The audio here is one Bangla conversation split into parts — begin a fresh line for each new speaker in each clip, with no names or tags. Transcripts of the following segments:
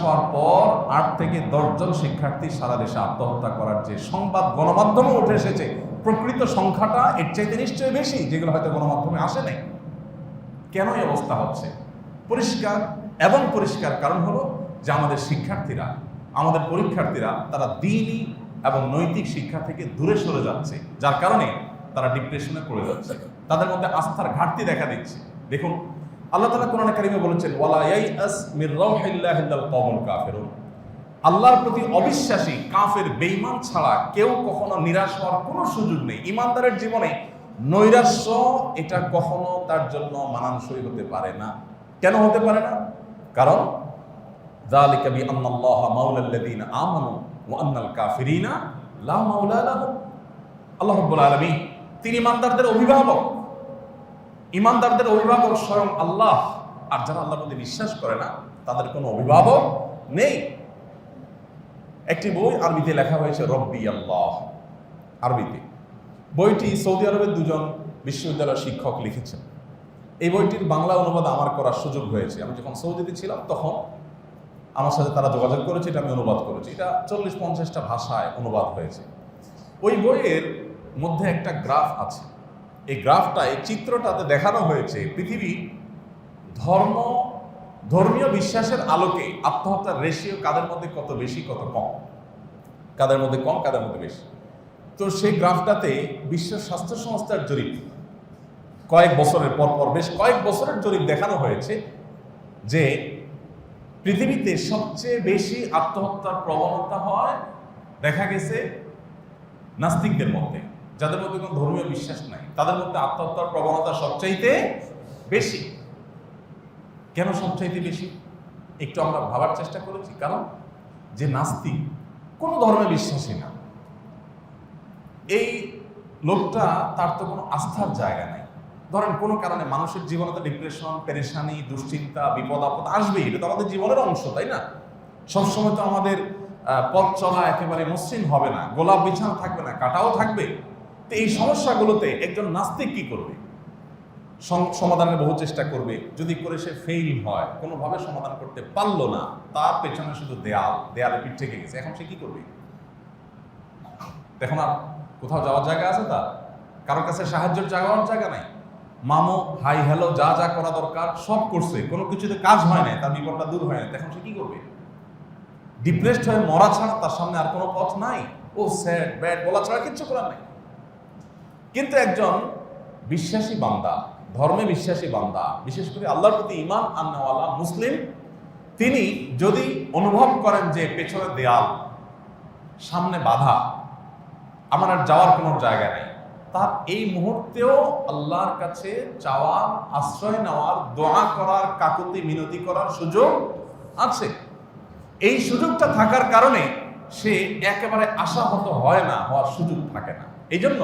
হওয়ার পর 8 থেকে 10 জন শিক্ষার্থী সারা দেশে আত্মহত্যা করার যে সংবাদ গণমাধ্যমে উঠে এসেছে, প্রকৃত সংখ্যাটা এর চাইতে নিশ্চয়ই বেশি, যেগুলো হয়তো গণমাধ্যমে আসে নাই। কেন এই অবস্থা হচ্ছে? পরিষ্কার কারণ হলো যে আমাদের শিক্ষার্থীরা, আমাদের পরীক্ষার্থীরা তারা দ্বীনি এবং নৈতিক শিক্ষা থেকে দূরে সরে যাচ্ছে, যার কারণে তারা ডিপ্রেশনে পড়ে যাচ্ছে, তাদের মধ্যে আস্থার ঘাটতি দেখা দিচ্ছে। দেখুন, আল্লাহ তাআলা কোরআনে কারিমে বলেছেন, ওয়ালা ইয়াইআস মির রাউহিল্লাহি ইল্লাল কওমুল কাফিরুন। আল্লাহর প্রতি অবিশ্বাসী কাফের বেঈমান ছাড়া কেউ কখনো নিরাশ হওয়ার কোনো সুযোগ নেই। ঈমানদারের জীবনে নৈরাশ্য এটা কখনো তার জন্য মানানসই হতে পারে না। কেন হতে পারে না? কারণ যালিকা বিআন্নাল্লাহা মাওলাল্লাযীনা আমানু ওয়া আন্নাল কাফিরিনা লা মাওলা লাহুম। আল্লাহ রাব্বুল আলামিন তিনি ঈমানদারদের অভিভাবক। ঈমানদারদের অভিভাবক স্বয়ং আল্লাহ। আর যারা আল্লাহর প্রতি বিশ্বাস করে না তাদের কোনো অভিভাবক নেই। একটি বই আরবিতে লেখা হয়েছে রব্বি আল্লাহ, আরবিতে। বইটি সৌদি আরবের 2 জন বিশ্ববিদ্যালয়ের শিক্ষক লিখেছেন। এই বইটির বাংলা অনুবাদ আমার করার সুযোগ হয়েছে। আমি যখন সৌদিতে ছিলাম তখন আমার সাথে তারা যোগাযোগ করেছে, এটা আমি অনুবাদ করেছি। এটা 40-50টা ভাষায় অনুবাদ হয়েছে। ওই বইয়ের মধ্যে একটা গ্রাফ আছে। এই গ্রাফটায়, চিত্রটাতে দেখানো হয়েছে পৃথিবী ধর্মীয় বিশ্বাসের আলোকে আত্মহত্যার রেশিও কাদের মধ্যে কত বেশি, কত কম, কাদের মধ্যে কম, কাদের মধ্যে বেশি। তো সেই গ্রাফটাতে বিশ্ব স্বাস্থ্য সংস্থার জরিপ, কয়েক বছরের পর বেশ কয়েক বছরের জরিপ দেখানো হয়েছে যে পৃথিবীতে সবচেয়ে বেশি আত্মহত্যার প্রবণতা হয় দেখা গেছে নাস্তিকদের মধ্যে, যাদের মধ্যে কোনো ধর্মীয় বিশ্বাস নাই, তাদের মধ্যে আত্মহত্যার প্রবণতা সবচাইতে বেশি। কেন সবচাইতে বেশি? একটু আমরা ভাবার চেষ্টা করেছি। কারণ যে নাস্তিক, কোনো ধর্মে বিশ্বাসী না, এই লোকটা, তার তো কোনো আস্থার জায়গা নাই। ধরেন কোনো কারণে মানুষের জীবনে তো ডিপ্রেশন, পেরেশানি, দুশ্চিন্তা, বিপদ আপদ আসবেই। এটা তো আমাদের জীবনের অংশ, তাই না? সবসময় তো আমাদের পথ চলা একেবারে মসৃণ হবে না, গোলাপ বিছানা থাকবে না, কাটাও থাকবে। তো এই সমস্যাগুলোতে একজন নাস্তিক কি করবে? সমাধানের বহু চেষ্টা করবে। যদি করে সে ফেইল হয়, কোনোভাবে সমাধান করতে পারলো না, তার পেছনে শুধু দেয়ালে পিঠ থেকে গেছে, এখন সে কি করবে? এখন আর কোথাও যাওয়ার জায়গা আছে? তার কারোর কাছে সাহায্যের জায়গা নাই। মামু হাই হ্যালো যা যা করা দরকার সব করছে, কোনো কিছুতে কাজ হয় না, তার বিপদটা দূর হয় না। এখন সে কি করবে? ডিপ্রেসড হয়ে মরা ছাড়া তার সামনে আর কোনো পথ নাই। ও স্যাড ব্যাড বলা ছাড়া কিচ্ছু করার নাই। কিন্তু একজন বিশ্বাসী বান্দা, ধর্মে বিশ্বাসী বান্দা, বিশেষ করে আল্লাহর প্রতি ঈমান আননেওয়ালা মুসলিম, তিনি যদি অনুভব করেন যে পেছনে দেয়াল, সামনে বাধা, আমার আর যাওয়ার কোনো জায়গা নেই, তার এই মুহূর্তেও আল্লাহর কাছে চাওয়ার, আশ্রয় নেওয়ার, দোয়া করার, কাকুতি মিনতি করার সুযোগ আছে। এই সুযোগটা থাকার কারণে সে একেবারে আশাহত হয় না, হওয়ার সুযোগ থাকে না। এই জন্য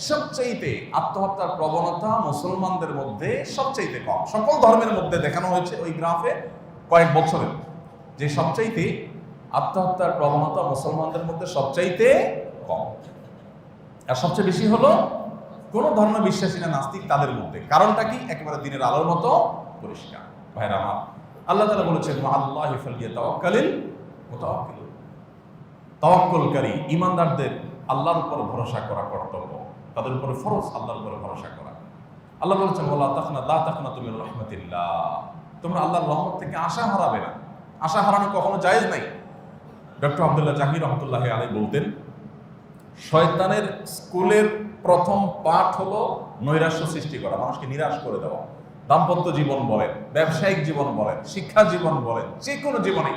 সবচাইতে আত্মহত্যার প্রবণতা মুসলমানদের মধ্যে সবচাইতে কম। সকল ধর্মের মধ্যে দেখানো হয়েছে ওই গ্রাফে কয়েক বছরের, যে সবচাইতে আত্মহত্যার প্রবণতা মুসলমানদের মধ্যে সবচাইতে কম। আর সবচেয়ে বেশি হলো কোন ধর্ম বিশ্বাসী না নাস্তিক, তাদের মধ্যে। কারণটা কি? একেবারে দিনের আলোর মতো পরিষ্কার। ভাইরা আমার, আল্লাহ তাআলা বলেছেন, আল্লাহি ফালইয়াতাওয়াক্কালিল মুতাওয়াক্কিলুন। তাওয়াক্কুলকারী ঈমানদারদের আল্লাহর উপর ভরসা করা কর্তব্য, তাদের উপরে ফরজ আল্লাহর উপরে ভরসা করা। আল্লাহ বলেছেন, ওয়ালা তাকনাতু মির রাহমাতিল্লাহ। তোমরা আল্লাহর রহমত থেকে আশা হারাবে না। আশা হারানো কখনো জায়েজ নাই। ডক্টর আব্দুল্লাহ জাহির রহমতুল্লাহি আলাইহি বলতেন, শয়তানের স্কুলের প্রথম পাঠ হলো নৈরাশ্য সৃষ্টি করা, মানুষকে নিরাশ করে দেওয়া। দাম্পত্য জীবন বলেন, ব্যবসায়িক জীবন বলেন, শিক্ষা জীবন বলেন, যে কোনো জীবনে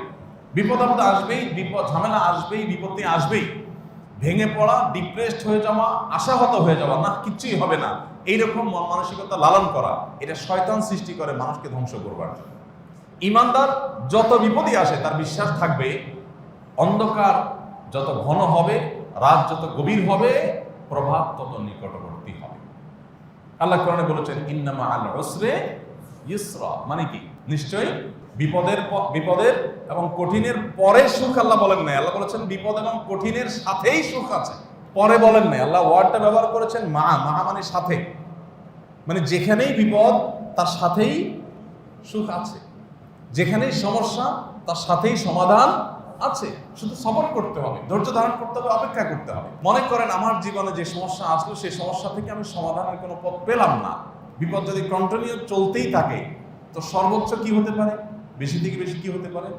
বিপদ আপদ আসবেই, বিপদ ঝামেলা আসবেই, বিপত্তি আসবেই। ভেঙে পড়া, ডিপ্রেসড হয়ে যাওয়া, আশাহত হয়ে যাওয়া, না কিচ্ছুই হবে না, এইরকম মন মানসিকতা লালন করা, এটা শয়তান সৃষ্টি করে মানুষকে ধ্বংস করবার জন্য। ঈমানদার যত বিপদই আসে তার বিশ্বাস থাকবে, অন্ধকার যত ঘন হবে, রাত যত গভীর হবে, প্রভাত তত নিকটবর্তী হবে। আল্লাহ কোরআনে বলেছেন, ইন্নামা আল উসরে ইউসরা, মানে কি? নিশ্চয়ই বিপদের এবং কঠিনের পরে সুখ আল্লাহ বলেন নাই। আল্লাহ বলেছেন বিপদ এবং কঠিনের সাথেই সুখ আছে, পরে বলেন নাই। আল্লাহ ওয়ার্ডটা ব্যবহার করেছেন মা মানে সাথে, মানে যেখানেই বিপদ তার সাথেই সুখ আছে, যেখানেই সমস্যা তার সাথেই সমাধান আছে, শুধু সবর করতে হবে, ধৈর্য ধারণ করতে হবে, অপেক্ষা করতে হবে। মনে করেন আমার জীবনে যে সমস্যা আসলো সেই সমস্যা থেকে আমি সমাধানের কোনো পথ পেলাম না, বিপদ যদি কন্টিনিউ চলতেই থাকে, তো সর্বোচ্চ কি হতে পারে, বেশি থেকে বেশি কি হতে পারে?